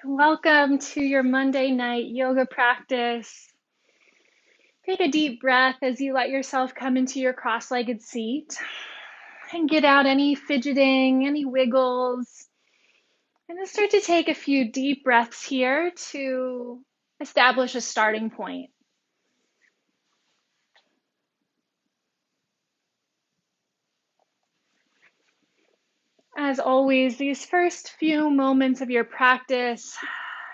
Welcome to your Monday night yoga practice. Take a deep breath as you let yourself come into your cross-legged seat and get out any fidgeting, any wiggles. And then start to take a few deep breaths here to establish a starting point. As always, these first few moments of your practice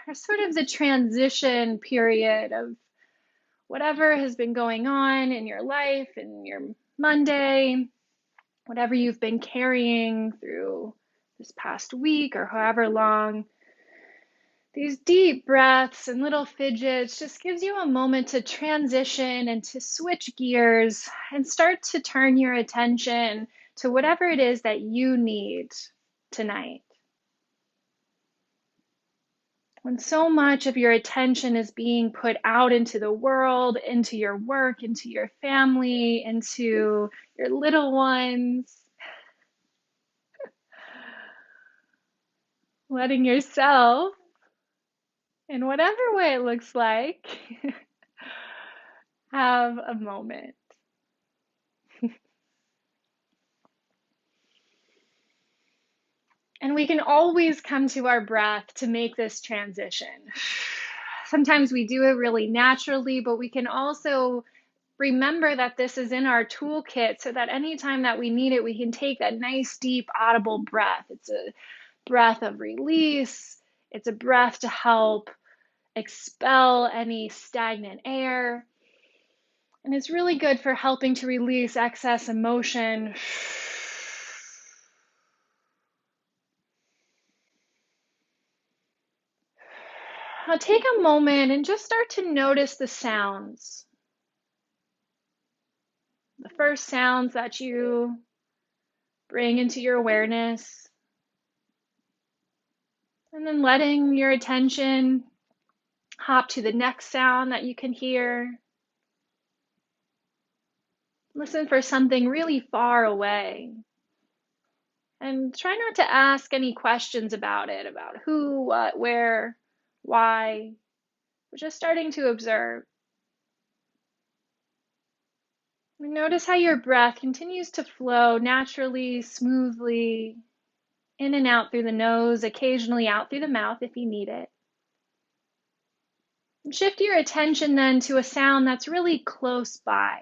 are sort of the transition period of whatever has been going on in your life, in your Monday, whatever you've been carrying through this past week or however long. These deep breaths and little fidgets just gives you a moment to transition and to switch gears and start to turn your attention to whatever it is that you need tonight. When so much of your attention is being put out into the world, into your work, into your family, into your little ones, letting yourself, in whatever way it looks like, have a moment. And we can always come to our breath to make this transition. Sometimes we do it really naturally, but we can also remember that this is in our toolkit so that anytime that we need it, we can take that nice, deep, audible breath. It's a breath of release. It's a breath to help expel any stagnant air. And it's really good for helping to release excess emotion. Now take a moment and just start to notice the sounds. The first sounds that you bring into your awareness. And then letting your attention hop to the next sound that you can hear. Listen for something really far away. And try not to ask any questions about it, about who, what, where, why. We're just starting to observe. And notice how your breath continues to flow naturally, smoothly, in and out through the nose, occasionally out through the mouth if you need it. And shift your attention then to a sound that's really close by.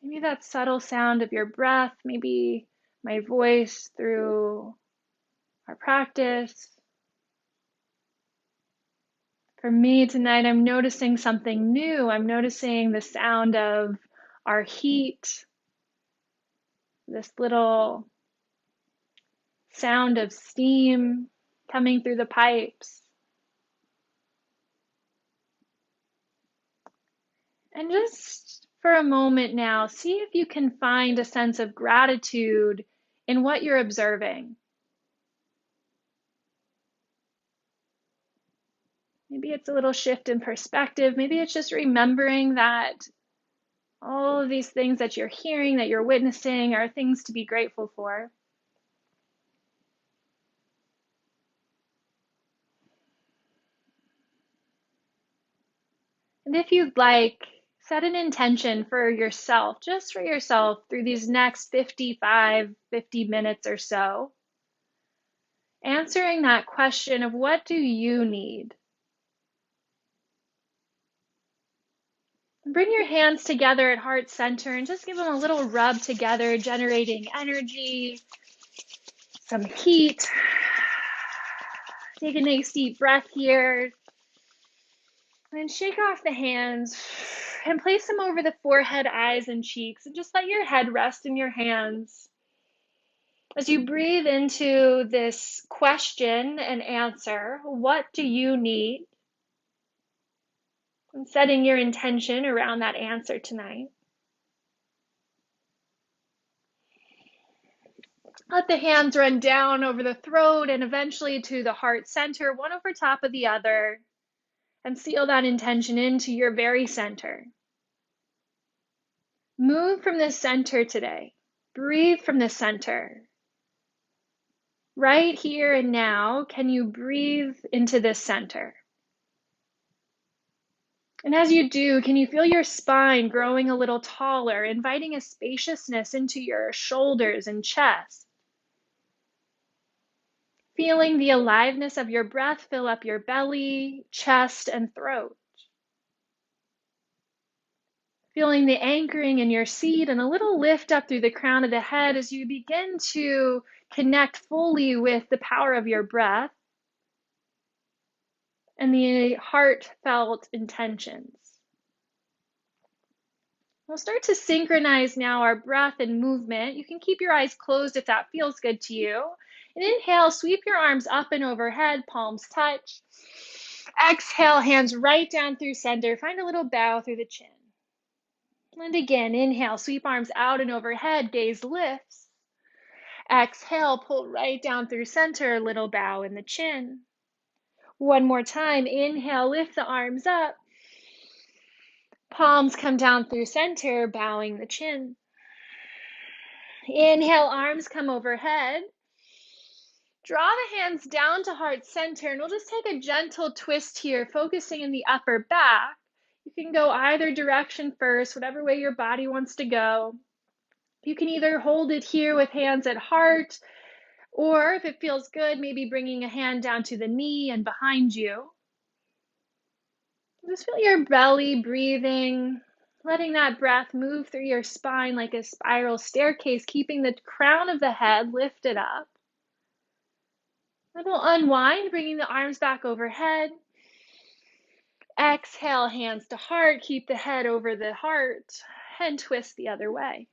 Maybe that subtle sound of your breath, maybe my voice through our practice. For me tonight, I'm noticing something new. I'm noticing the sound of our heat, this little sound of steam coming through the pipes. And just for a moment now, see if you can find a sense of gratitude in what you're observing. Maybe it's a little shift in perspective. Maybe it's just remembering that all of these things that you're hearing, that you're witnessing, are things to be grateful for. And if you'd like, set an intention for yourself, just for yourself, through these next 50 minutes or so, answering that question of what do you need? Bring your hands together at heart center and just give them a little rub together, generating energy, some heat. Take a nice deep breath here. And shake off the hands and place them over the forehead, eyes, and cheeks, and just let your head rest in your hands. As you breathe into this question and answer, what do you need? And setting your intention around that answer tonight. Let the hands run down over the throat and eventually to the heart center, one over top of the other, and seal that intention into your very center. Move from this center today. Breathe from the center. Right here and now, can you breathe into this center? And as you do, can you feel your spine growing a little taller, inviting a spaciousness into your shoulders and chest? Feeling the aliveness of your breath fill up your belly, chest, and throat. Feeling the anchoring in your seat and a little lift up through the crown of the head as you begin to connect fully with the power of your breath and the heartfelt intentions. We'll start to synchronize now our breath and movement. You can keep your eyes closed if that feels good to you. And inhale, sweep your arms up and overhead, palms touch. Exhale, hands right down through center. Find a little bow through the chin. And again, inhale, sweep arms out and overhead, gaze lifts. Exhale, pull right down through center, little bow in the chin. One more time, inhale, lift the arms up. Palms come down through center, bowing the chin. Inhale, arms come overhead. Draw the hands down to heart center, and we'll just take a gentle twist here, focusing in the upper back. You can go either direction first, whatever way your body wants to go. You can either hold it here with hands at heart, or if it feels good, maybe bringing a hand down to the knee and behind you. Just feel your belly breathing, letting that breath move through your spine like a spiral staircase, keeping the crown of the head lifted up. Then we'll unwind, bringing the arms back overhead. Exhale, hands to heart, keep the head over the heart, and twist the other way.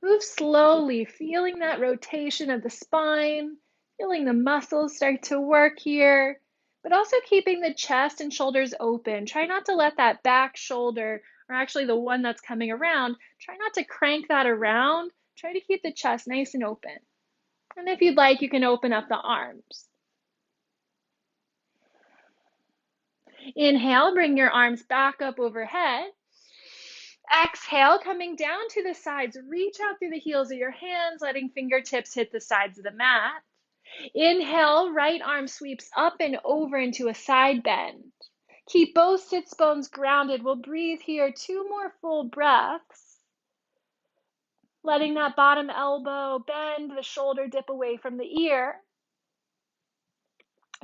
Move slowly, feeling that rotation of the spine, feeling the muscles start to work here, but also keeping the chest and shoulders open. Try not to let that back shoulder, or actually the one that's coming around, try not to crank that around. Try to keep the chest nice and open. And if you'd like, you can open up the arms. Inhale, bring your arms back up overhead. Exhale, coming down to the sides, reach out through the heels of your hands, letting fingertips hit the sides of the mat. Inhale, right arm sweeps up and over into a side bend. Keep both sits bones grounded. We'll breathe here 2 more full breaths. Letting that bottom elbow bend, the shoulder dip away from the ear.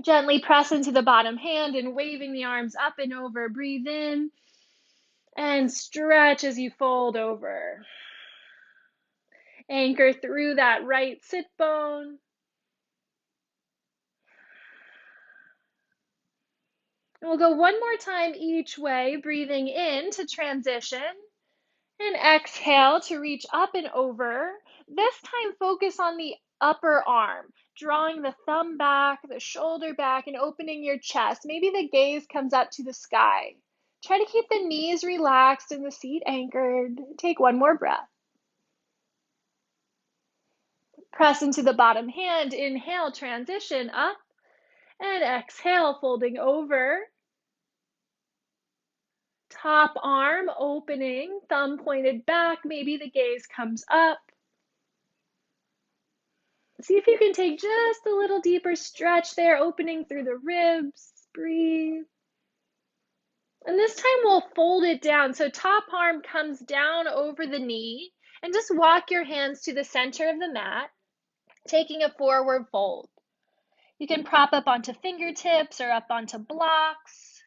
Gently press into the bottom hand and waving the arms up and over. Breathe in and stretch as you fold over. Anchor through that right sit bone. And we'll go one more time each way, breathing in to transition and exhale to reach up and over. This time focus on the upper arm, drawing the thumb back, the shoulder back, and opening your chest. Maybe the gaze comes up to the sky. Try to keep the knees relaxed and the seat anchored. Take one more breath. Press into the bottom hand. Inhale, transition up, and exhale, folding over. Top arm opening, thumb pointed back, maybe the gaze comes up. See if you can take just a little deeper stretch there, opening through the ribs. Breathe. And this time we'll fold it down. So top arm comes down over the knee, and just walk your hands to the center of the mat, taking a forward fold. You can prop up onto fingertips or up onto blocks,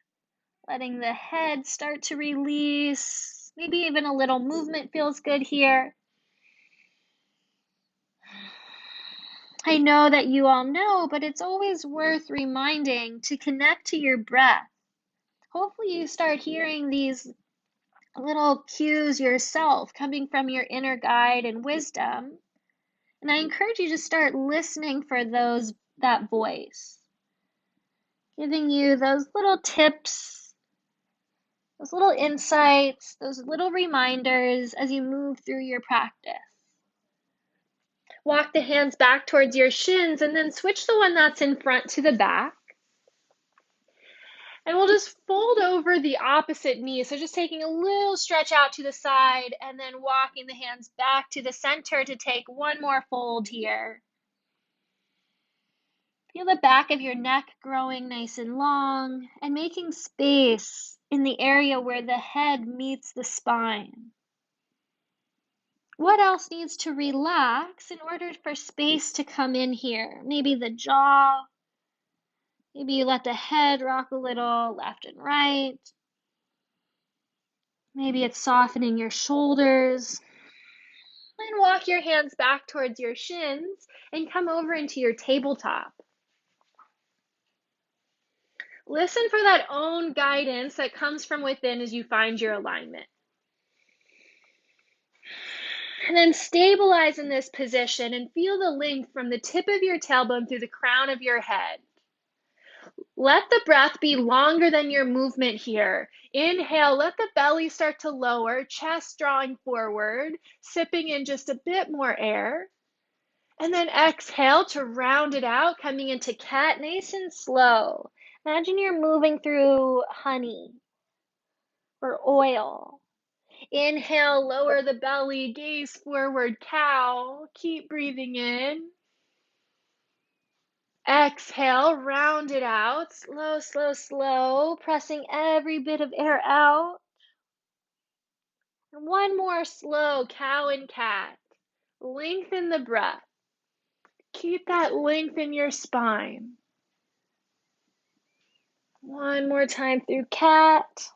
letting the head start to release. Maybe even a little movement feels good here. I know that you all know, but it's always worth reminding to connect to your breath. Hopefully you start hearing these little cues yourself coming from your inner guide and wisdom. And I encourage you to start listening for that voice, giving you those little tips, those little insights, those little reminders as you move through your practice. Walk the hands back towards your shins and then switch the one that's in front to the back. And we'll just fold over the opposite knee. So just taking a little stretch out to the side and then walking the hands back to the center to take one more fold here. Feel the back of your neck growing nice and long and making space in the area where the head meets the spine. What else needs to relax in order for space to come in here? Maybe the jaw. Maybe you let the head rock a little left and right. Maybe it's softening your shoulders. Then walk your hands back towards your shins and come over into your tabletop. Listen for that own guidance that comes from within as you find your alignment. And then stabilize in this position and feel the length from the tip of your tailbone through the crown of your head. Let the breath be longer than your movement here. Inhale, let the belly start to lower, chest drawing forward, sipping in just a bit more air. And then exhale to round it out, coming into cat nice and slow. Imagine you're moving through honey or oil. Inhale, lower the belly, gaze forward, cow. Keep breathing in. Exhale, round it out. Slow, slow, slow. Pressing every bit of air out. And one more slow, cow and cat. Lengthen the breath. Keep that length in your spine. One more time through cat.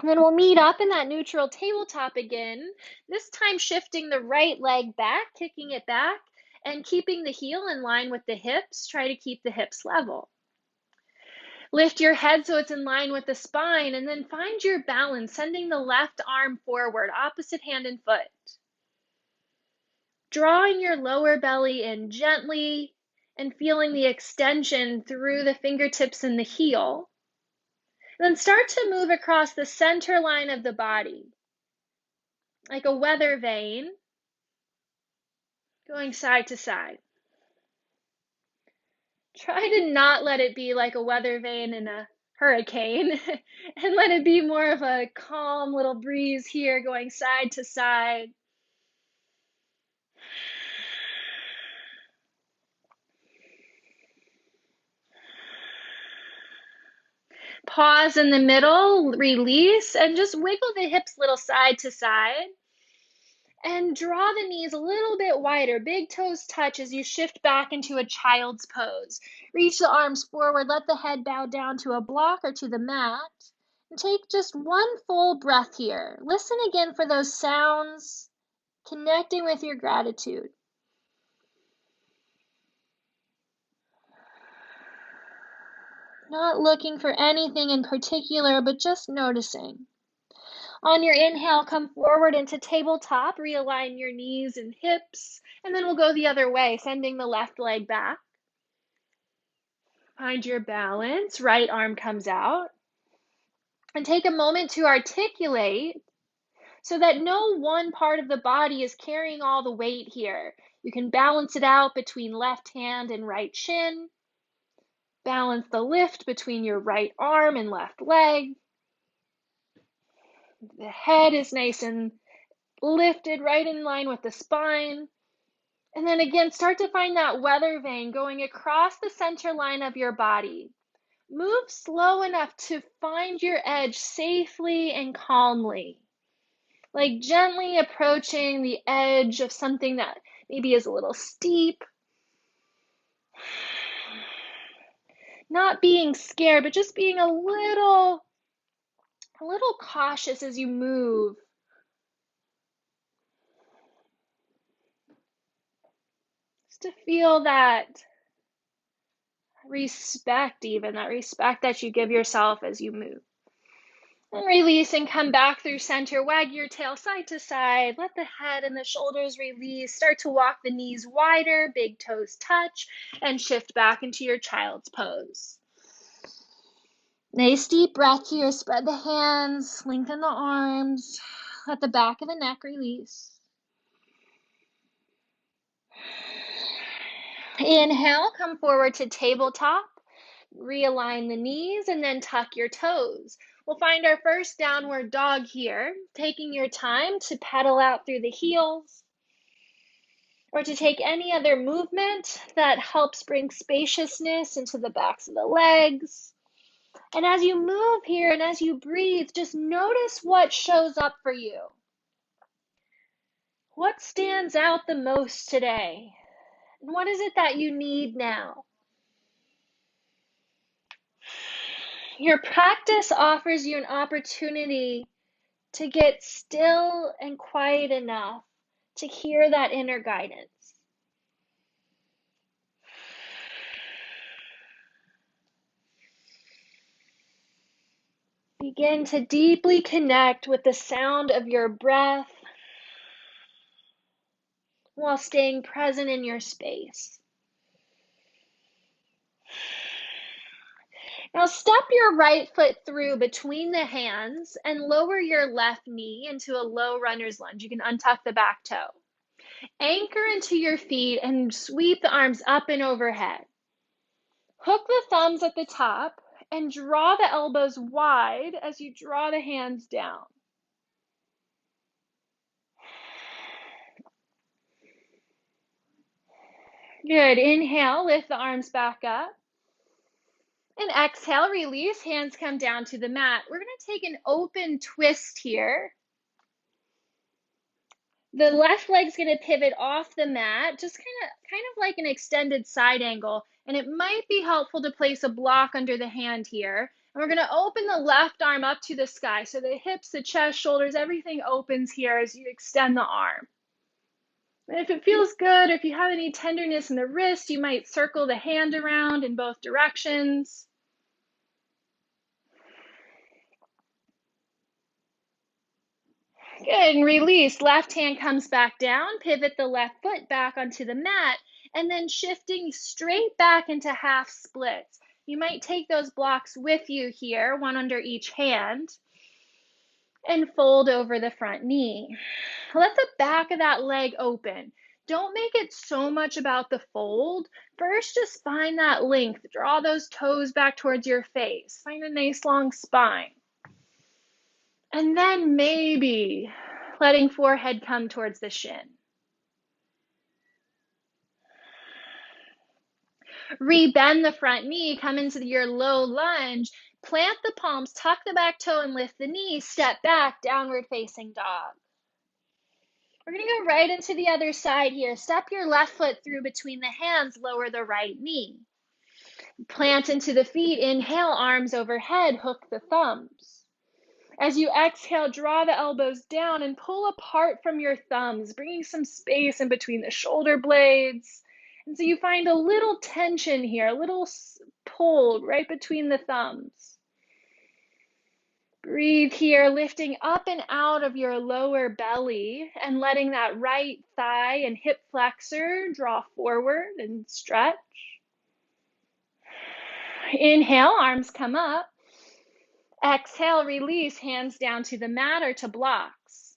And then we'll meet up in that neutral tabletop again, this time shifting the right leg back, kicking it back, and keeping the heel in line with the hips. Try to keep the hips level. Lift your head so it's in line with the spine, and then find your balance, sending the left arm forward, opposite hand and foot. Drawing your lower belly in gently and feeling the extension through the fingertips and the heel. Then start to move across the center line of the body, like a weather vane, going side to side. Try to not let it be like a weather vane in a hurricane, and let it be more of a calm little breeze here, going side to side. Pause in the middle, release, and just wiggle the hips a little side to side. And draw the knees a little bit wider. Big toes touch as you shift back into a child's pose. Reach the arms forward. Let the head bow down to a block or to the mat. And take just one full breath here. Listen again for those sounds, connecting with your gratitude. Not looking for anything in particular, but just noticing. On your inhale, come forward into tabletop, realign your knees and hips, and then we'll go the other way, sending the left leg back. Find your balance, right arm comes out. And take a moment to articulate so that no one part of the body is carrying all the weight here. You can balance it out between left hand and right shin. Balance the lift between your right arm and left leg. The head is nice and lifted right in line with the spine. And then again, start to find that weather vane going across the center line of your body. Move slow enough to find your edge safely and calmly. Like gently approaching the edge of something that maybe is a little steep. Not being scared, but just being a little cautious as you move. Just to feel that respect, even that respect that you give yourself as you move. And release and come back through center. Wag your tail side to side. Let the head and the shoulders release. Start to walk the knees wider, big toes touch, and shift back into your child's pose. Nice deep breath here. Spread the hands, lengthen the arms. Let the back of the neck release. Inhale, come forward to tabletop. Realign the knees and then tuck your toes. We'll find our first downward dog here, taking your time to pedal out through the heels. or to take any other movement that helps bring spaciousness into the backs of the legs. And as you move here and as you breathe, just notice what shows up for you. What stands out the most today? And what is it that you need now? Your practice offers you an opportunity to get still and quiet enough to hear that inner guidance. Begin to deeply connect with the sound of your breath while staying present in your space. Now step your right foot through between the hands and lower your left knee into a low runner's lunge. You can untuck the back toe. Anchor into your feet and sweep the arms up and overhead. Hook the thumbs at the top and draw the elbows wide as you draw the hands down. Good. Inhale, lift the arms back up. And exhale, release, hands come down to the mat. We're going to take an open twist here. The left leg's going to pivot off the mat, just kind of like an extended side angle. And it might be helpful to place a block under the hand here. And we're going to open the left arm up to the sky. So the hips, the chest, shoulders, everything opens here as you extend the arm. And if it feels good, if you have any tenderness in the wrist, you might circle the hand around in both directions. Good, and release. Left hand comes back down, pivot the left foot back onto the mat, and then shifting straight back into half splits. You might take those blocks with you here, one under each hand, and fold over the front knee. Let the back of that leg open. Don't make it so much about the fold. First, just find that length. Draw those toes back towards your face. Find a nice long spine. And then maybe letting forehead come towards the shin. Rebend the front knee, come into your low lunge, plant the palms, tuck the back toe and lift the knee, step back, downward facing dog. We're going to go right into the other side here. Step your left foot through between the hands, lower the right knee. Plant into the feet, inhale, arms overhead, hook the thumbs. As you exhale, draw the elbows down and pull apart from your thumbs, bringing some space in between the shoulder blades. And so you find a little tension here, a little pull right between the thumbs. Breathe here, lifting up and out of your lower belly and letting that right thigh and hip flexor draw forward and stretch. Inhale, arms come up. Exhale, release, hands down to the mat or to blocks.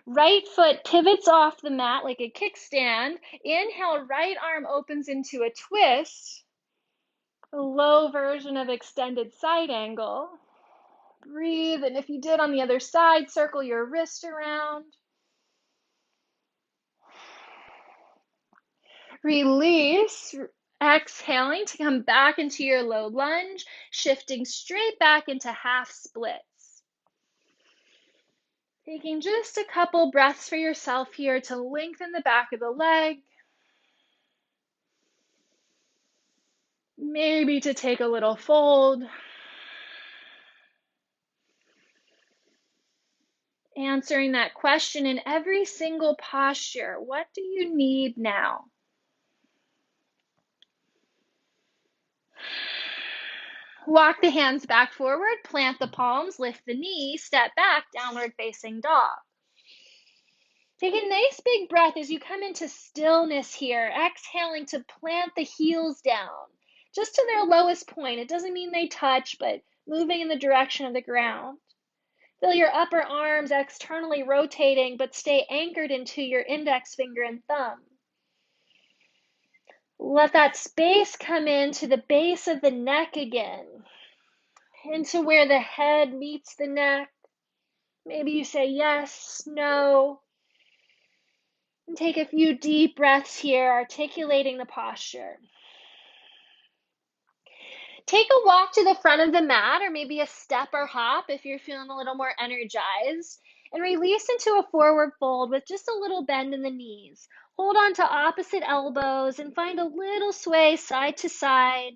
Right foot pivots off the mat like a kickstand. Inhale, right arm opens into a twist. A low version of extended side angle. Breathe, and if you did on the other side, circle your wrist around. Release, exhaling to come back into your low lunge, shifting straight back into half splits. Taking just a couple breaths for yourself here to lengthen the back of the leg. Maybe to take a little fold. Answering that question in every single posture. What do you need now? Walk the hands back forward, plant the palms, lift the knee, step back, downward facing dog. Take a nice big breath as you come into stillness here, exhaling to plant the heels down, just to their lowest point. It doesn't mean they touch, but moving in the direction of the ground. Feel your upper arms externally rotating, but stay anchored into your index finger and thumb. Let that space come into the base of the neck again, into where the head meets the neck. Maybe you say yes, no. And take a few deep breaths here, articulating the posture. Take a walk to the front of the mat, or maybe a step or hop if you're feeling a little more energized, and release into a forward fold with just a little bend in the knees. Hold on to opposite elbows and find a little sway side to side.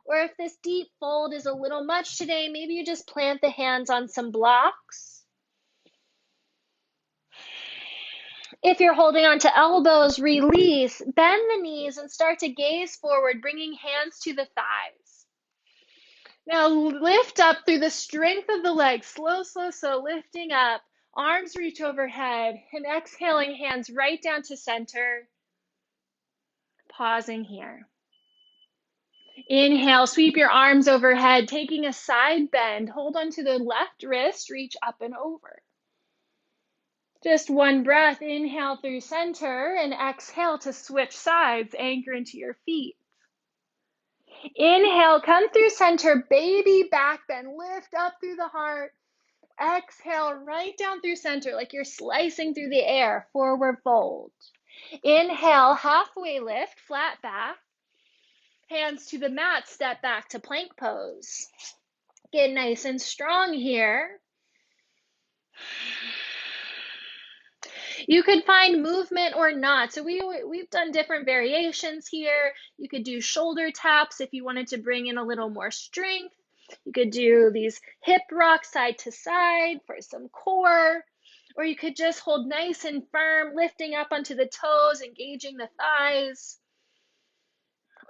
Or if this deep fold is a little much today, maybe you just plant the hands on some blocks. If you're holding on to elbows, release, bend the knees, and start to gaze forward, bringing hands to the thighs. Now lift up through the strength of the legs, slow, slow, slow, lifting up. Arms reach overhead, and exhaling, hands right down to center. Pausing here. Inhale, sweep your arms overhead, taking a side bend. Hold on to the left wrist, reach up and over. Just one breath, inhale through center, and exhale to switch sides, anchor into your feet. Inhale, come through center, baby back bend, lift up through the heart. Exhale, right down through center, like you're slicing through the air, forward fold. Inhale, halfway lift, flat back. Hands to the mat, step back to plank pose. Get nice and strong here. You could find movement or not. So we've done different variations here. You could do shoulder taps if you wanted to bring in a little more strength. You could do these hip rocks side to side for some core. Or you could just hold nice and firm, lifting up onto the toes, engaging the thighs.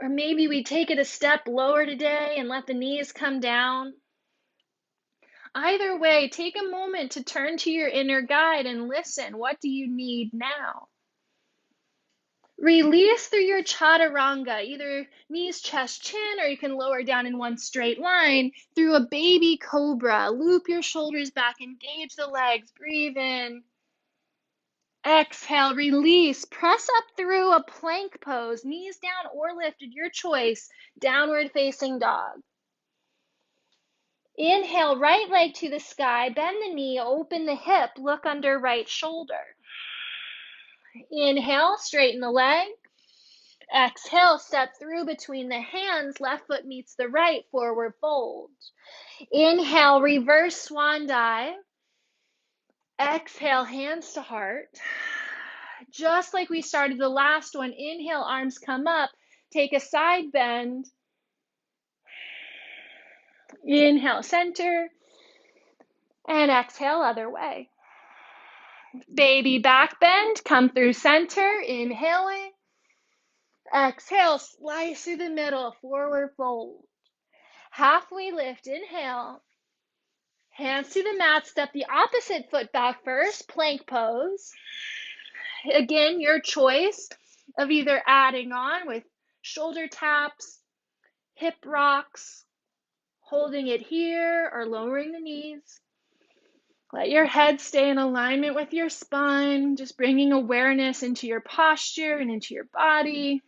Or maybe we take it a step lower today and let the knees come down. Either way, take a moment to turn to your inner guide and listen. What do you need now? Release through your chaturanga, either knees, chest, chin, or you can lower down in one straight line through a baby cobra. Loop your shoulders back, engage the legs, breathe in. Exhale, release, press up through a plank pose, knees down or lifted, your choice, downward facing dog. Inhale, right leg to the sky, bend the knee, open the hip, look under right shoulder. Inhale, straighten the leg. Exhale, step through between the hands, left foot meets the right, forward fold. Inhale, reverse swan dive. Exhale, hands to heart. Just like we started the last one, inhale, arms come up, take a side bend. Inhale, center, and exhale, other way. Baby back bend, come through center, inhaling. Exhale, slice through the middle, forward fold. Halfway lift, inhale. Hands to the mat, step the opposite foot back first, plank pose. Again, your choice of either adding on with shoulder taps, hip rocks, holding it here, or lowering the knees. Let your head stay in alignment with your spine, just bringing awareness into your posture and into your body.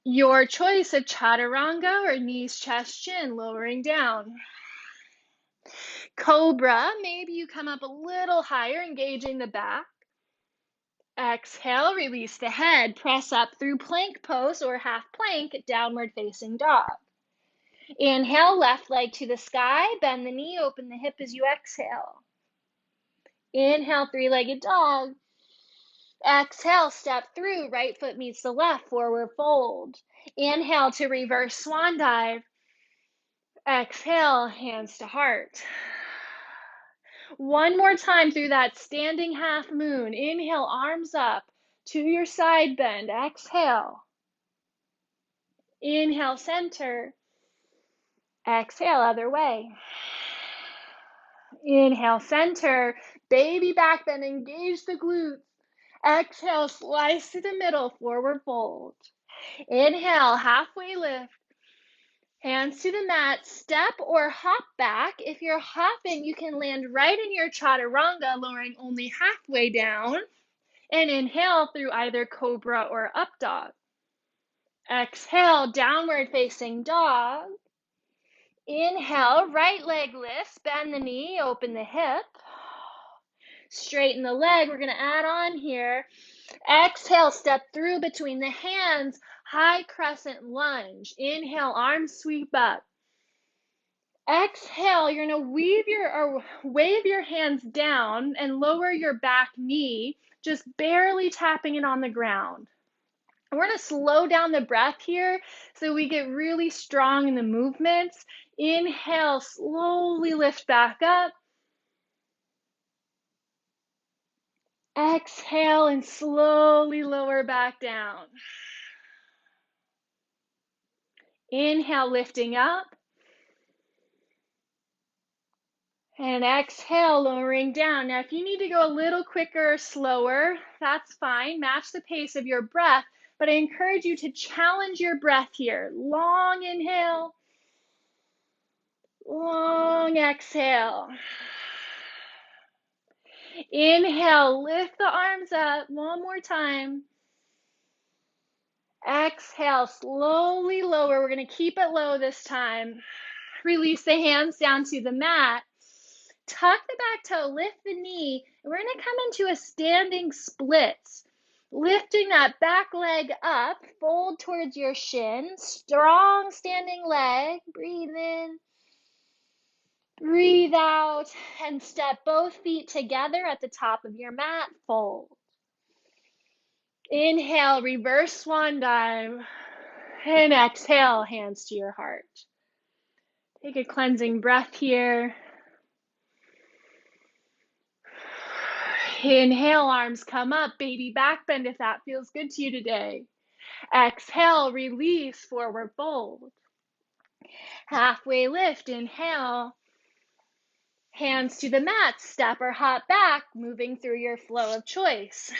Your choice of chaturanga or knees, chest, chin, lowering down. Cobra, maybe you come up a little higher, engaging the back. Exhale, release the head, press up through plank pose or half plank, downward facing dog. Inhale, left leg to the sky, bend the knee, open the hip as you exhale. Inhale, three-legged dog. Exhale, step through, right foot meets the left, forward fold. Inhale to reverse swan dive. Exhale, hands to heart. One more time through that standing half moon. Inhale, arms up to your side bend. Exhale. Inhale, center. Exhale, other way. Inhale, center. Baby back bend, engage the glutes. Exhale, slice to the middle, forward fold. Inhale, halfway lift. Hands to the mat, step or hop back. If you're hopping, you can land right in your chaturanga, lowering only halfway down. And inhale through either cobra or up dog. Exhale, downward facing dog. Inhale, right leg lifts, bend the knee, open the hip. Straighten the leg. We're going to add on here. Exhale, step through between the hands. High crescent lunge. Inhale, arms sweep up. Exhale, you're going to wave your hands down and lower your back knee, just barely tapping it on the ground. We're going to slow down the breath here so we get really strong in the movements. Inhale, slowly lift back up. Exhale and slowly lower back down. Inhale, lifting up. And exhale, lowering down. Now, if you need to go a little quicker or slower, that's fine. Match the pace of your breath, but I encourage you to challenge your breath here. Long inhale, long exhale. Inhale, lift the arms up. One more time. Exhale, slowly lower. We're going to keep it low this time. Release the hands down to the mat. Tuck the back toe, lift the knee, and we're going to come into a standing split. Lifting that back leg up, fold towards your shin. Strong standing leg. Breathe in. Breathe out, and step both feet together at the top of your mat. Fold. Inhale, reverse swan dive. And exhale, hands to your heart. Take a cleansing breath here. Inhale, arms come up, baby back bend if that feels good to you today. Exhale, release, forward fold. Halfway lift, inhale. Hands to the mat, step or hop back, moving through your flow of choice.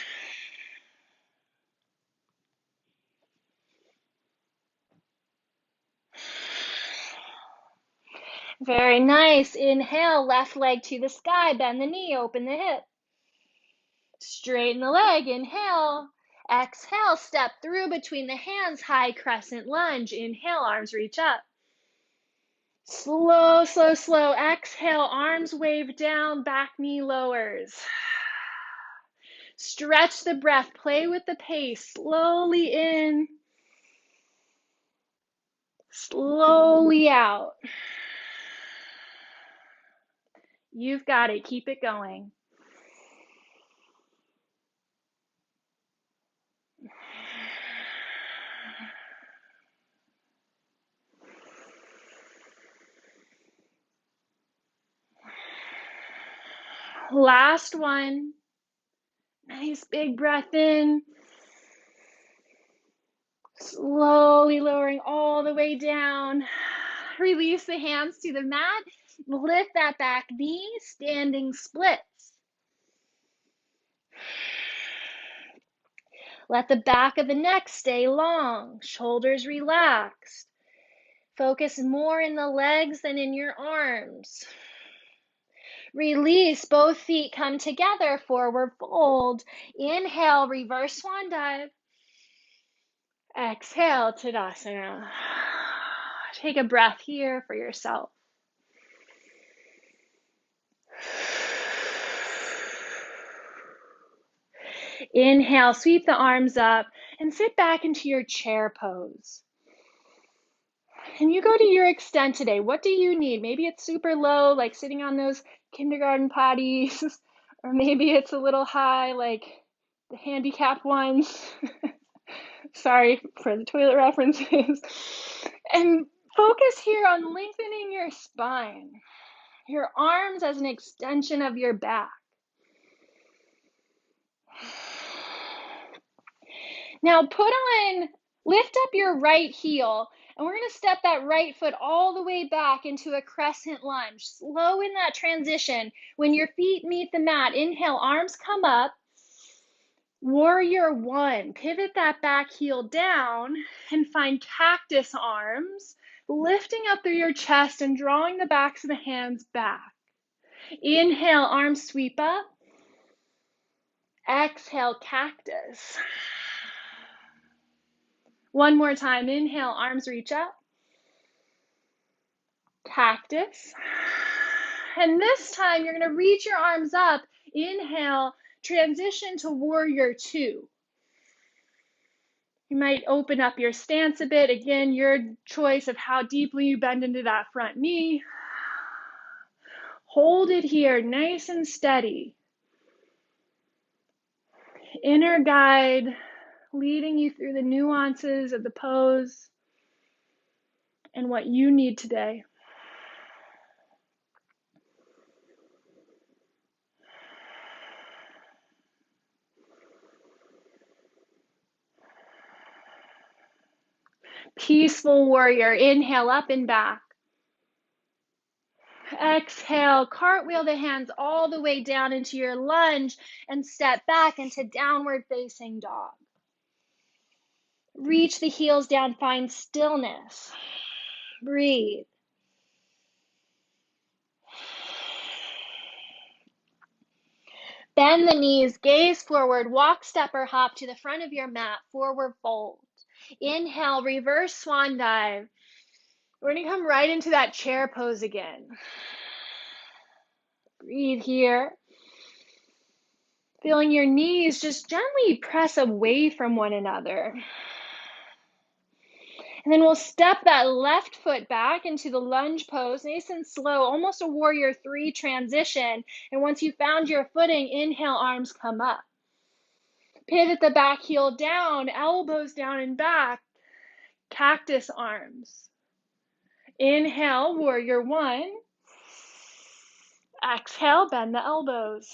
Very nice. Inhale, left leg to the sky, bend the knee, open the hip. Straighten the leg, inhale. Exhale, step through between the hands, high crescent lunge. Inhale, arms reach up. Slow, slow, slow. Exhale, arms wave down, back knee lowers. Stretch the breath, play with the pace. Slowly in, slowly out. You've got it. Keep it going. Last one. Nice big breath in. Slowly lowering all the way down. Release the hands to the mat. Lift that back knee, standing splits. Let the back of the neck stay long, shoulders relaxed. Focus more in the legs than in your arms. Release, both feet come together, forward fold. Inhale, reverse swan dive. Exhale, Tadasana. Take a breath here for yourself. Inhale, sweep the arms up and sit back into your chair pose. And you go to your extent today. What do you need? Maybe it's super low, like sitting on those kindergarten potties, or maybe it's a little high, like the handicapped ones. Sorry for the toilet references. And focus here on lengthening your spine, your arms as an extension of your back. Now lift up your right heel, and we're going to step that right foot all the way back into a crescent lunge. Slow in that transition. When your feet meet the mat, inhale, arms come up. Warrior one, pivot that back heel down and find cactus arms, lifting up through your chest and drawing the backs of the hands back. Inhale, arms sweep up. Exhale, cactus. One more time. Inhale, arms reach up. Cactus. And this time you're going to reach your arms up Inhale, transition to warrior two. You might open up your stance a bit. Again, your choice of how deeply you bend into that front knee. Hold it here, nice and steady. Inner guide leading you through the nuances of the pose and what you need today. Peaceful warrior. Inhale up and back. Exhale, cartwheel the hands all the way down into your lunge and step back into downward facing dog. Reach the heels down, find stillness. Breathe. Bend the knees, gaze forward, walk, step, or hop to the front of your mat, forward fold. Inhale, reverse swan dive. We're going to come right into that chair pose again. Breathe here. Feeling your knees just gently press away from one another. And then we'll step that left foot back into the lunge pose, nice and slow, almost a warrior three transition. And once you found your footing, inhale, arms come up. Pivot the back heel down, elbows down and back, cactus arms. Inhale, warrior one. Exhale, bend the elbows.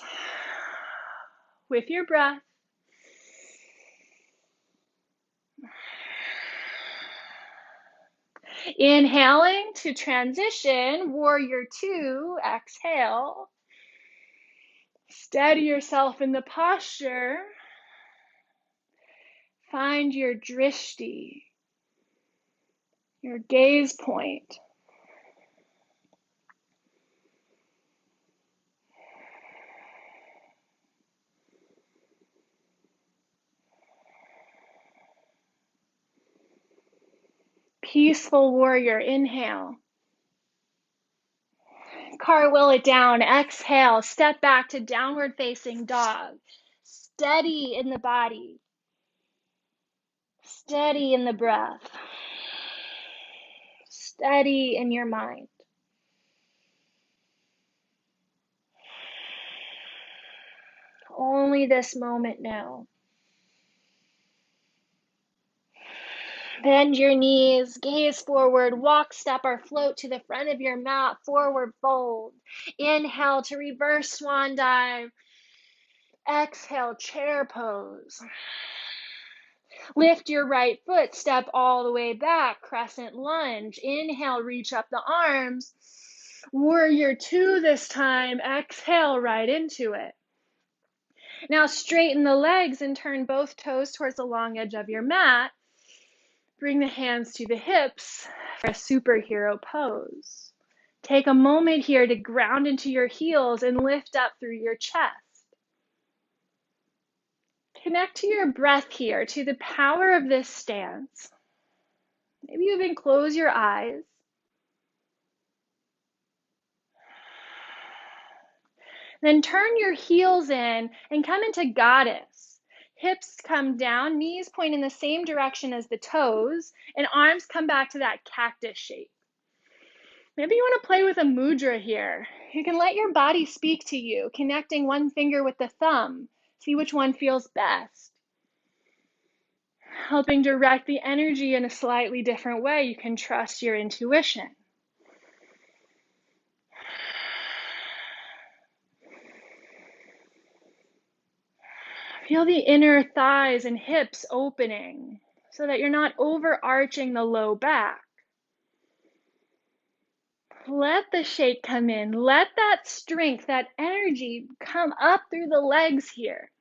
With your breath. Inhaling to transition, warrior two, exhale. Steady yourself in the posture. Find your drishti, your gaze point. Peaceful warrior, inhale. Cartwheel it down, exhale, step back to downward facing dog. Steady in the body. Steady in the breath. Steady in your mind. Only this moment now. Bend your knees, gaze forward, walk, step, or float to the front of your mat, forward fold. Inhale to reverse swan dive. Exhale, chair pose. Lift your right foot, step all the way back, crescent lunge. Inhale, reach up the arms. Warrior two this time. Exhale, right into it. Now straighten the legs and turn both toes towards the long edge of your mat. Bring the hands to the hips for a superhero pose. Take a moment here to ground into your heels and lift up through your chest. Connect to your breath here, to the power of this stance. Maybe even close your eyes. Then turn your heels in and come into goddess. Hips come down, knees point in the same direction as the toes, and arms come back to that cactus shape. Maybe you want to play with a mudra here. You can let your body speak to you, connecting one finger with the thumb. See which one feels best. Helping direct the energy in a slightly different way. You can trust your intuition. Feel the inner thighs and hips opening so that you're not overarching the low back. Let the shake come in. Let that strength, that energy come up through the legs here.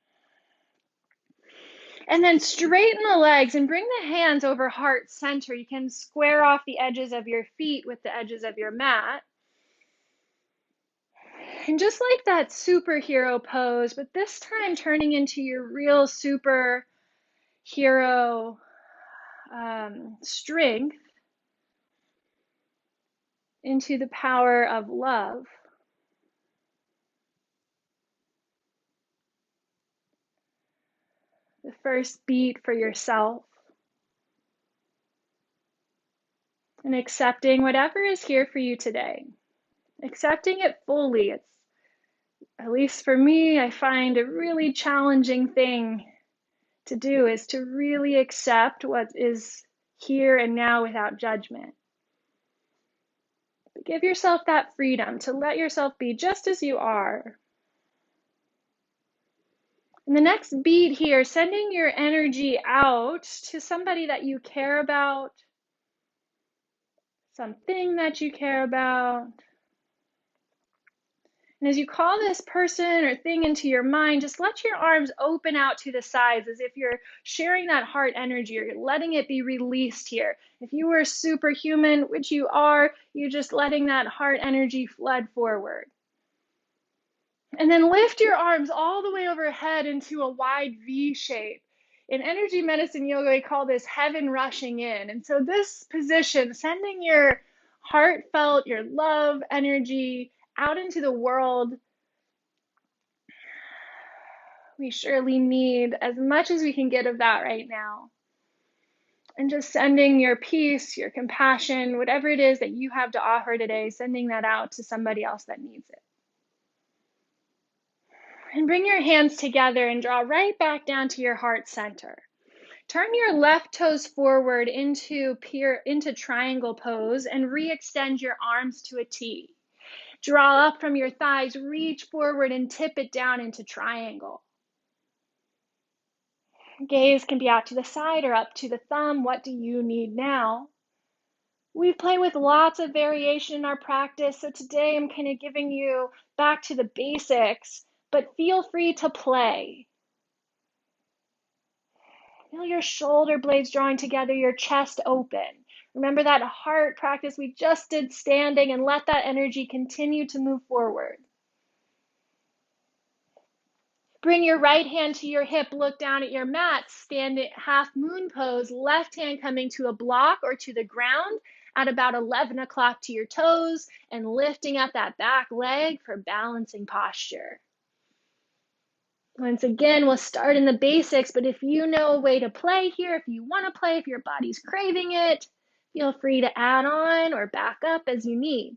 And then straighten the legs and bring the hands over heart center. You can square off the edges of your feet with the edges of your mat. And just like that superhero pose, but this time turning into your real superhero strength into the power of love. the first beat for yourself, and accepting whatever is here for you today. Accepting it fully. It's, at least for me, I find a really challenging thing to do is to really accept what is here and now without judgment. But give yourself that freedom to let yourself be just as you are. And the next beat here, sending your energy out to somebody that you care about, something that you care about. And as you call this person or thing into your mind, just let your arms open out to the sides as if you're sharing that heart energy or you're letting it be released here. If you were superhuman, which you are, you're just letting that heart energy flood forward. And then lift your arms all the way overhead into a wide V shape. In energy medicine yoga, we call this heaven rushing in. And so this position, sending your heartfelt, your love energy out into the world, we surely need as much as we can get of that right now. And just sending your peace, your compassion, whatever it is that you have to offer today, sending that out to somebody else that needs it. And bring your hands together and draw right back down to your heart center. Turn your left toes forward into triangle pose and re-extend your arms to a T. Draw up from your thighs, reach forward and tip it down into triangle. Gaze can be out to the side or up to the thumb. What do you need now? We play with lots of variation in our practice, so today I'm kind of giving you back to the basics, but feel free to play. Feel your shoulder blades drawing together, your chest open. Remember that heart practice we just did standing, and let that energy continue to move forward. Bring your right hand to your hip, look down at your mat, stand at half moon pose, left hand coming to a block or to the ground at about 11 o'clock to your toes, and lifting up that back leg for balancing posture. Once again, we'll start in the basics, but if you know a way to play here, if you want to play, if your body's craving it, feel free to add on or back up as you need.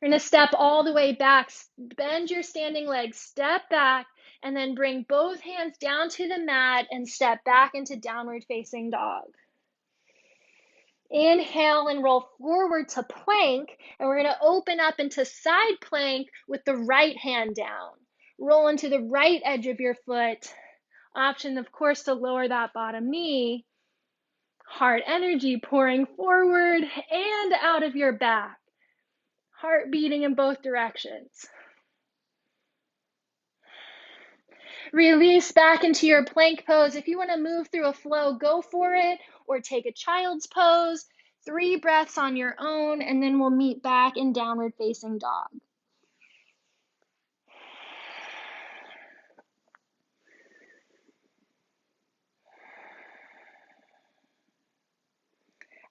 You're going to step all the way back, bend your standing legs, step back, and then bring both hands down to the mat and step back into downward facing dog. Inhale and roll forward to plank, and we're going to open up into side plank with the right hand down. Roll into the right edge of your foot. Option, of course, to lower that bottom knee. Heart energy pouring forward and out of your back. Heart beating in both directions. Release back into your plank pose. If you want to move through a flow, go for it, or take a child's pose. 3 breaths on your own, and then we'll meet back in downward facing dog.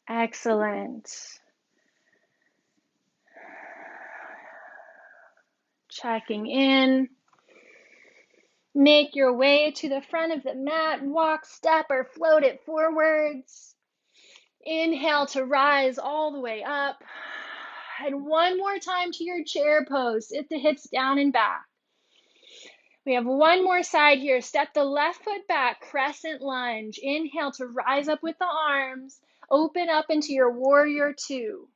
Excellent. Checking in. Make your way to the front of the mat, walk, step, or float it forwards. Inhale to rise all the way up. And one more time to your chair pose. Sit the hips down and back. We have one more side here. Step the left foot back, crescent lunge. Inhale to rise up with the arms. Open up into your warrior 2.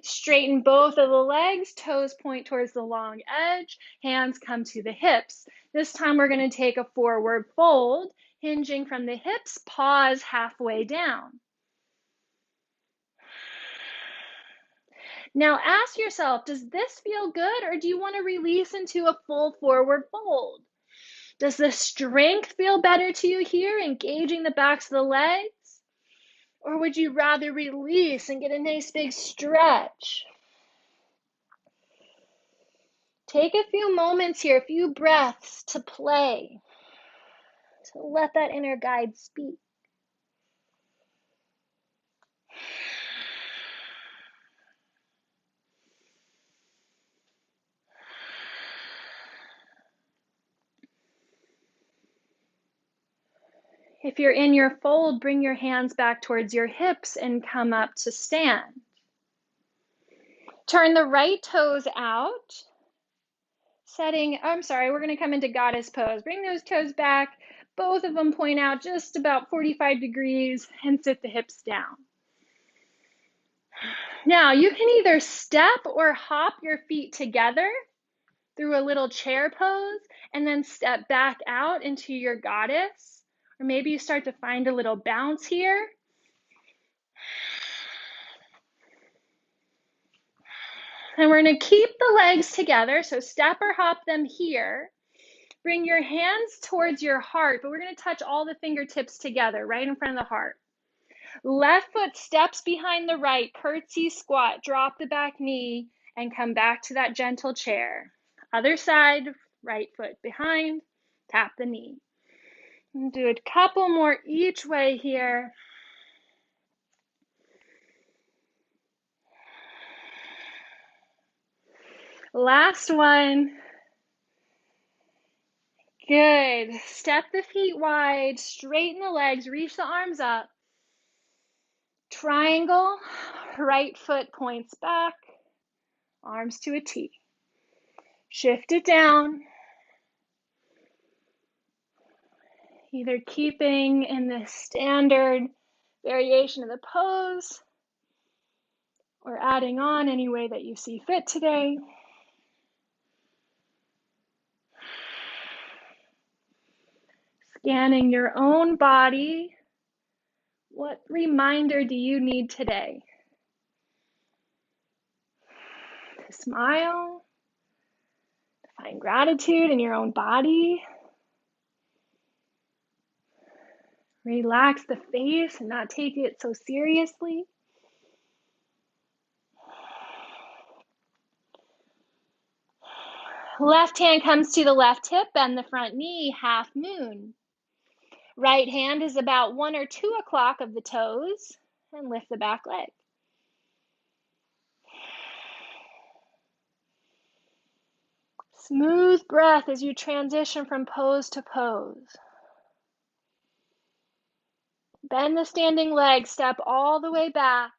Straighten both of the legs, toes point towards the long edge, hands come to the hips. This time we're going to take a forward fold, hinging from the hips, pause halfway down. Now ask yourself, does this feel good, or do you want to release into a full forward fold? Does the strength feel better to you here, engaging the backs of the legs? Or would you rather release and get a nice big stretch? Take a few moments here, a few breaths to play, to let that inner guide speak. If you're in your fold, bring your hands back towards your hips and come up to stand. Turn the right toes out. We're going to come into goddess pose. Bring those toes back. Both of them point out just about 45 degrees and sit the hips down. Now, you can either step or hop your feet together through a little chair pose and then step back out into your goddess. Or maybe you start to find a little bounce here. And we're going to keep the legs together, so step or hop them here. Bring your hands towards your heart, but we're going to touch all the fingertips together right in front of the heart. Left foot steps behind the right, curtsy, squat, drop the back knee, and come back to that gentle chair. Other side, right foot behind, tap the knee. And do a couple more each way here. Last one. Good. Step the feet wide, straighten the legs, reach the arms up. Triangle, right foot points back, arms to a T. Shift it down, either keeping in the standard variation of the pose or adding on any way that you see fit today. Scanning your own body. What reminder do you need today? To smile, to find gratitude in your own body. Relax the face and not take it so seriously. Left hand comes to the left hip, bend the front knee, half moon. Right hand is about 1 or 2 o'clock of the toes, and lift the back leg. Smooth breath as you transition from pose to pose. Bend the standing leg, step all the way back.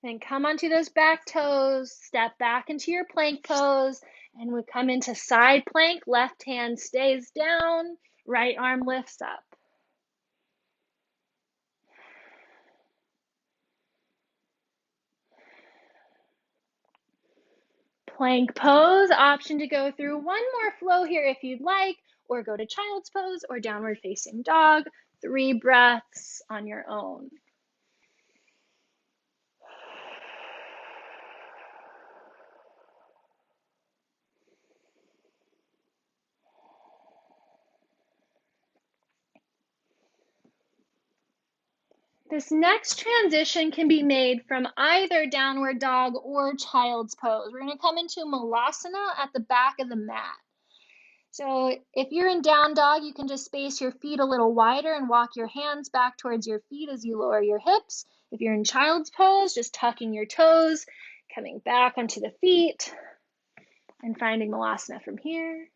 Then come onto those back toes, step back into your plank pose, and we come into side plank. Left hand stays down, right arm lifts up. Plank pose, option to go through one more flow here if you'd like, or go to child's pose or downward facing dog. 3 breaths on your own. This next transition can be made from either downward dog or child's pose. We're going to come into Malasana at the back of the mat. So if you're in down dog, you can just space your feet a little wider and walk your hands back towards your feet as you lower your hips. If you're in child's pose, just tucking your toes, coming back onto the feet, and finding Malasana from here.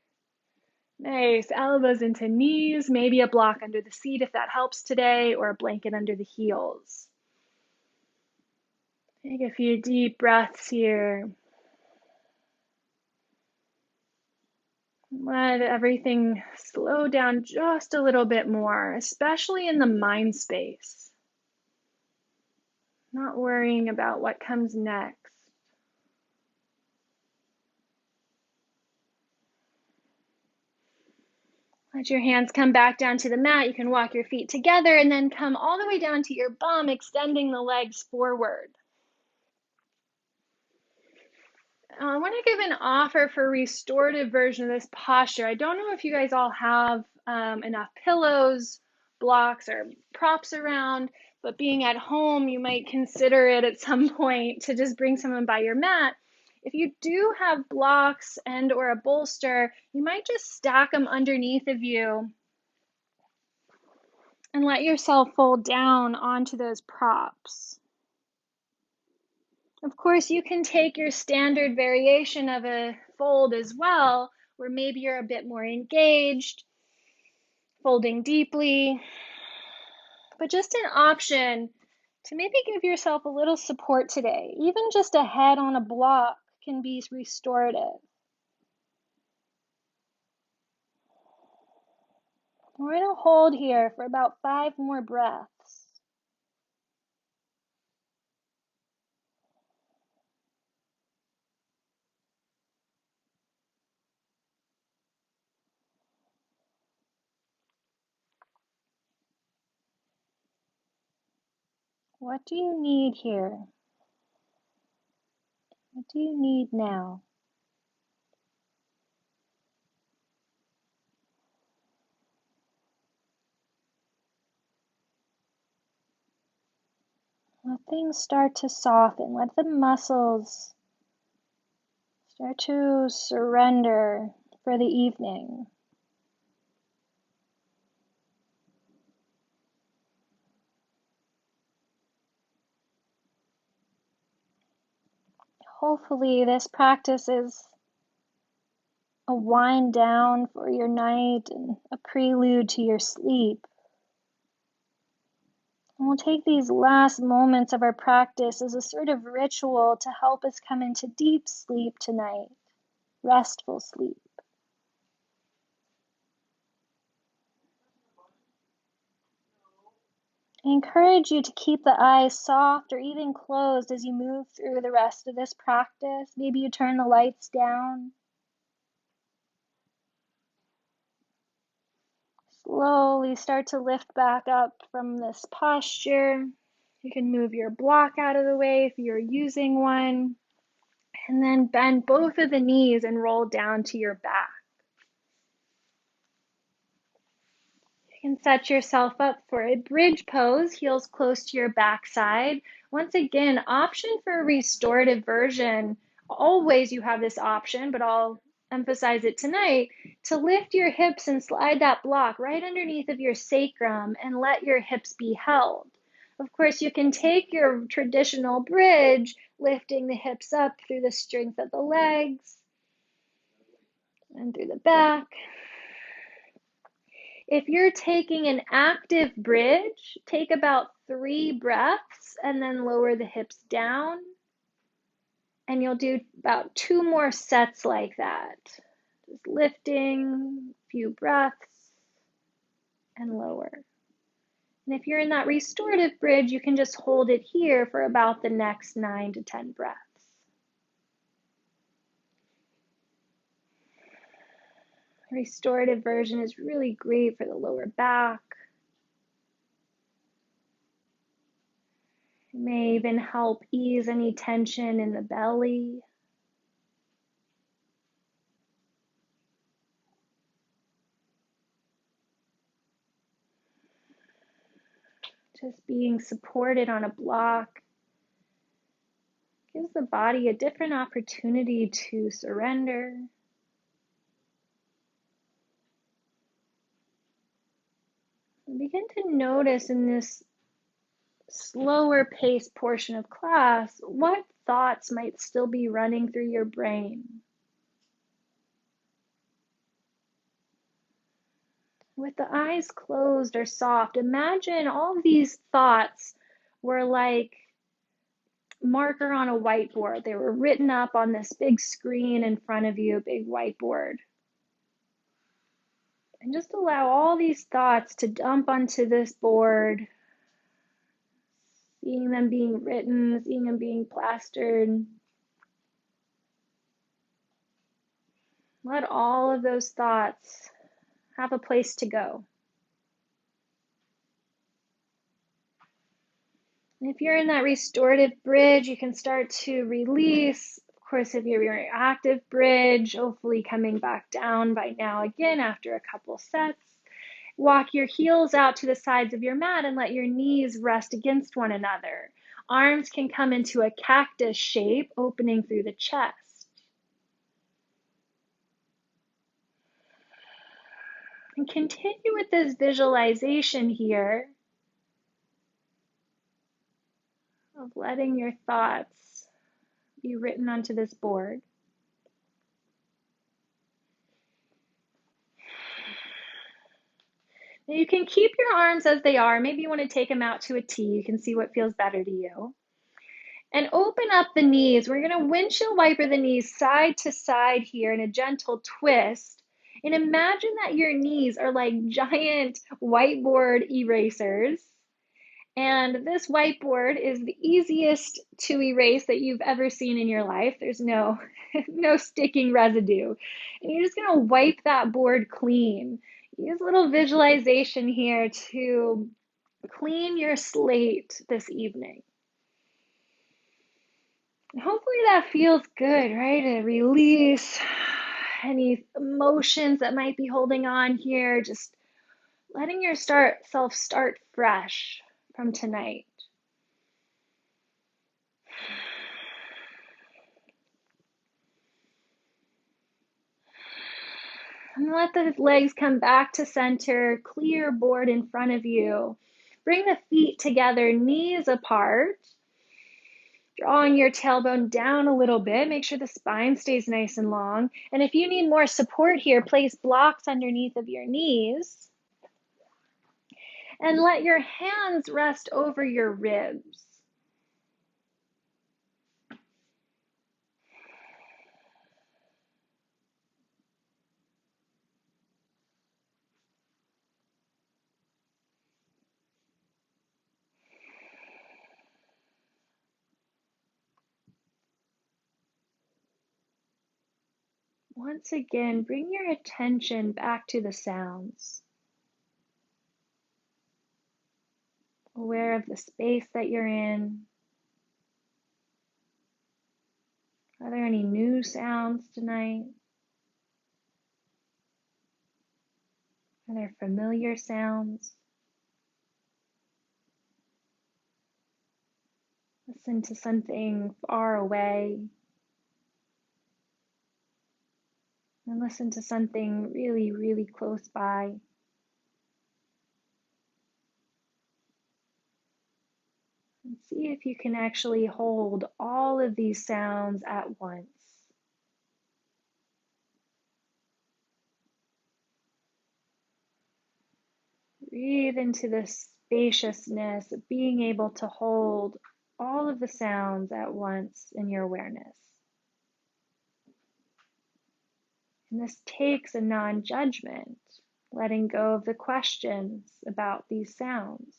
Nice, elbows into knees, maybe a block under the seat if that helps today, or a blanket under the heels. Take a few deep breaths here. Let everything slow down just a little bit more, especially in the mind space. Not worrying about what comes next. Let your hands come back down to the mat. You can walk your feet together and then come all the way down to your bum, extending the legs forward. I want to give an offer for a restorative version of this posture. I don't know if you guys all have enough pillows, blocks, or props around, but being at home, you might consider it at some point to just bring someone by your mat. If you do have blocks and or a bolster, you might just stack them underneath of you and let yourself fold down onto those props. Of course, you can take your standard variation of a fold as well, where maybe you're a bit more engaged. folding deeply, but just an option to maybe give yourself a little support today. Even just a head on a block can be restorative. We're going to hold here for about 5 more breaths. What do you need here? What do you need now? Let things start to soften. Let the muscles start to surrender for the evening. Hopefully, this practice is a wind down for your night and a prelude to your sleep. And we'll take these last moments of our practice as a sort of ritual to help us come into deep sleep tonight, restful sleep. I encourage you to keep the eyes soft or even closed as you move through the rest of this practice. Maybe you turn the lights down. Slowly start to lift back up from this posture. You can move your block out of the way if you're using one. And then bend both of the knees and roll down to your back. You can set yourself up for a bridge pose, heels close to your backside. Once again, option for a restorative version. Always you have this option, but I'll emphasize it tonight, to lift your hips and slide that block right underneath of your sacrum and let your hips be held. Of course, you can take your traditional bridge, lifting the hips up through the strength of the legs and through the back. If you're taking an active bridge, take about 3 breaths and then lower the hips down. And you'll do about 2 more sets like that. Just lifting, a few breaths, and lower. And if you're in that restorative bridge, you can just hold it here for about the next 9 to 10 breaths. The restorative version is really great for the lower back. It may even help ease any tension in the belly. Just being supported on a block gives the body a different opportunity to surrender. And begin to notice in this slower paced portion of class what thoughts might still be running through your brain. With the eyes closed or soft, imagine all of these thoughts were like marker on a whiteboard. They were written up on this big screen in front of you, a big whiteboard. And just allow all these thoughts to dump onto this board, seeing them being written, seeing them being plastered. Let all of those thoughts have a place to go. And if you're in that restorative bridge, you can start to release. Of course, if you're in your active bridge, hopefully coming back down by now again after a couple sets. Walk your heels out to the sides of your mat and let your knees rest against one another. Arms can come into a cactus shape, opening through the chest. And continue with this visualization here of letting your thoughts be written onto this board. Now you can keep your arms as they are. Maybe you want to take them out to a T. You can see what feels better to you. And open up the knees. We're going to windshield wiper the knees side to side here in a gentle twist. And imagine that your knees are like giant whiteboard erasers. And this whiteboard is the easiest to erase that you've ever seen in your life. There's no, no sticking residue. And you're just going to wipe that board clean. Use a little visualization here to clean your slate this evening. And hopefully that feels good, right? To release any emotions that might be holding on here. Just letting yourself start fresh from tonight. And let the legs come back to center, clear board in front of you. Bring the feet together, knees apart. Drawing your tailbone down a little bit. Make sure the spine stays nice and long. And if you need more support here, place blocks underneath of your knees. And let your hands rest over your ribs. Once again, bring your attention back to the sounds. Aware of the space that you're in. Are there any new sounds tonight? Are there familiar sounds? Listen to something far away. And listen to something really, really close by. And see if you can actually hold all of these sounds at once. Breathe into the spaciousness of being able to hold all of the sounds at once in your awareness. And this takes a non-judgment, letting go of the questions about these sounds.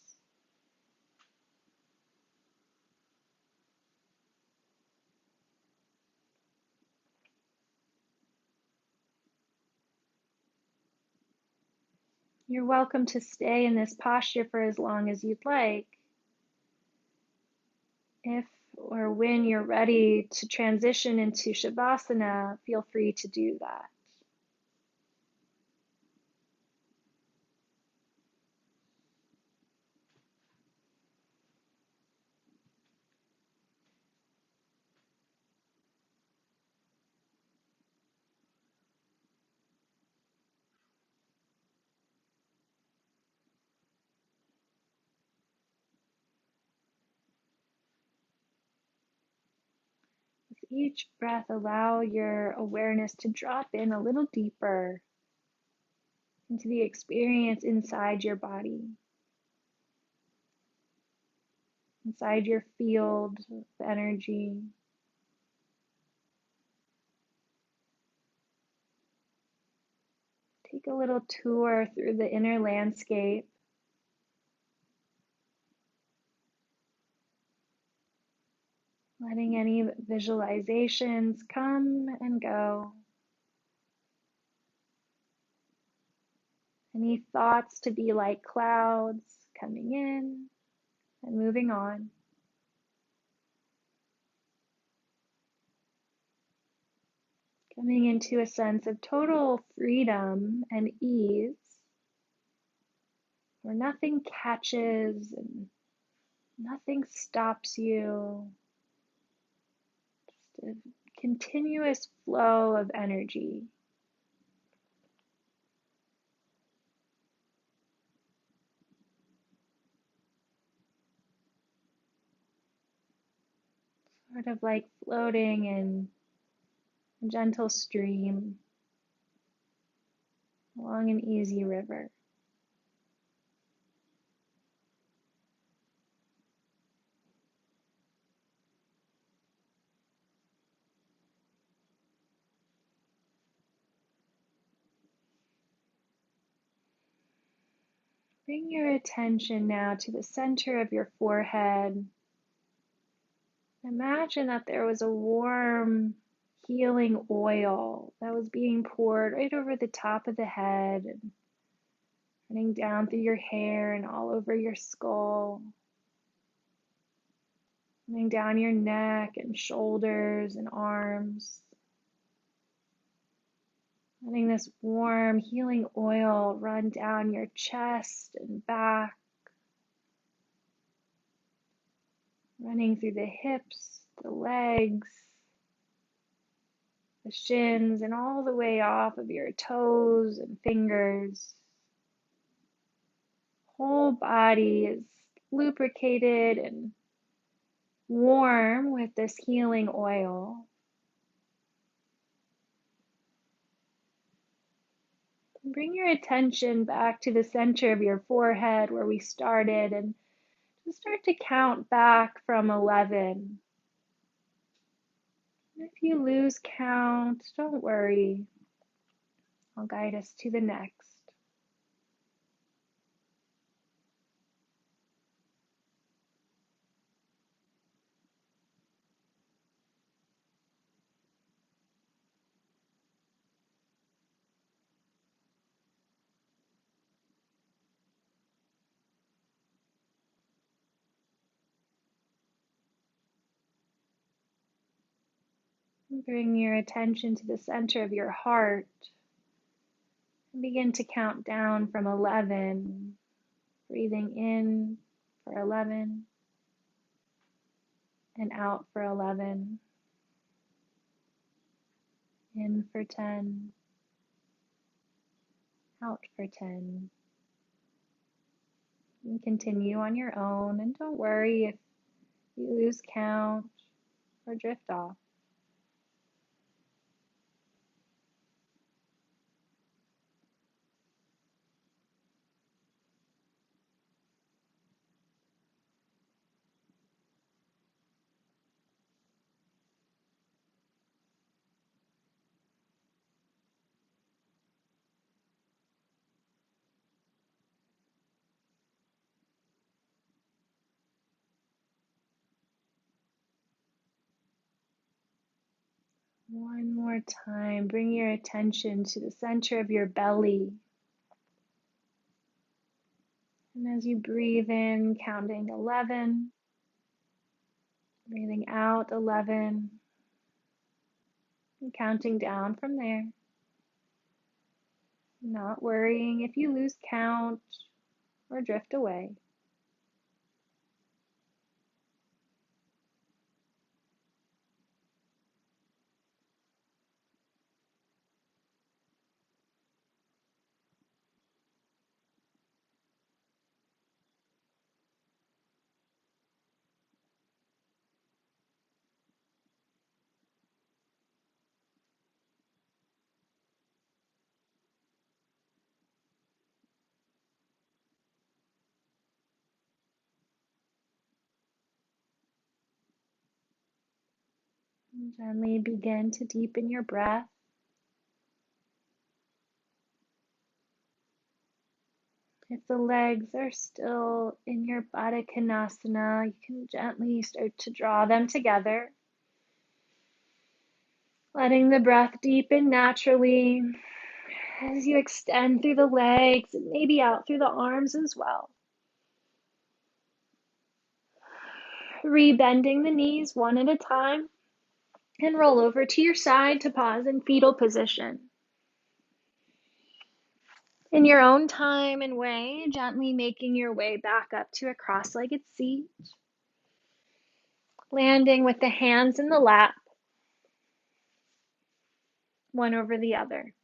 You're welcome to stay in this posture for as long as you'd like. If or when you're ready to transition into Shavasana, feel free to do that. With each breath, allow your awareness to drop in a little deeper into the experience inside your body, inside your field of energy. Take a little tour through the inner landscape. Letting any visualizations come and go. Any thoughts to be like clouds coming in and moving on. Coming into a sense of total freedom and ease, where nothing catches and nothing stops you. Just a continuous flow of energy. Sort of like floating in a gentle stream along an easy river. Bring your attention now to the center of your forehead. Imagine that there was a warm, healing oil that was being poured right over the top of the head and running down through your hair and all over your skull, running down your neck and shoulders and arms. Letting this warm, healing oil run down your chest and back, running through the hips, the legs, the shins, and all the way off of your toes and fingers. Whole body is lubricated and warm with this healing oil. Bring your attention back to the center of your forehead where we started and just start to count back from 11. If you lose count, don't worry. I'll guide us to the next. Bring your attention to the center of your heart and begin to count down from 11. Breathing in for 11 and out for 11. In for 10, out for 10. You can continue on your own and don't worry if you lose count or drift off. One more time, bring your attention to the center of your belly. And as you breathe in, counting 11, breathing out 11, and counting down from there. Not worrying if you lose count or drift away. And gently begin to deepen your breath. If the legs are still in your Baddha Konasana, you can gently start to draw them together, letting the breath deepen naturally as you extend through the legs and maybe out through the arms as well. Rebending the knees one at a time and roll over to your side to pause in fetal position. In your own time and way, gently making your way back up to a cross-legged seat, landing with the hands in the lap, one over the other.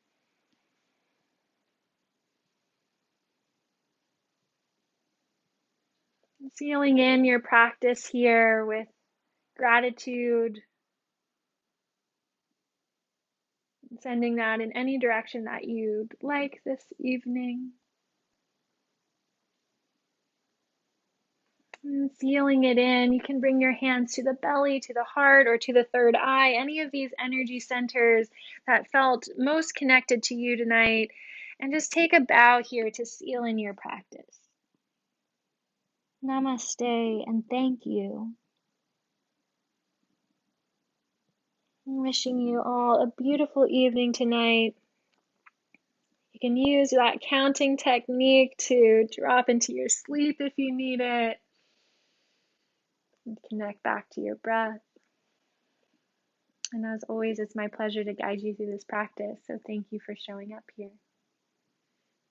Sealing in your practice here with gratitude, sending that in any direction that you'd like this evening. And sealing it in, you can bring your hands to the belly, to the heart, or to the third eye, any of these energy centers that felt most connected to you tonight. And just take a bow here to seal in your practice. Namaste and thank you. I'm wishing you all a beautiful evening tonight. You can use that counting technique to drop into your sleep if you need it. And connect back to your breath. And as always, it's my pleasure to guide you through this practice. So thank you for showing up here.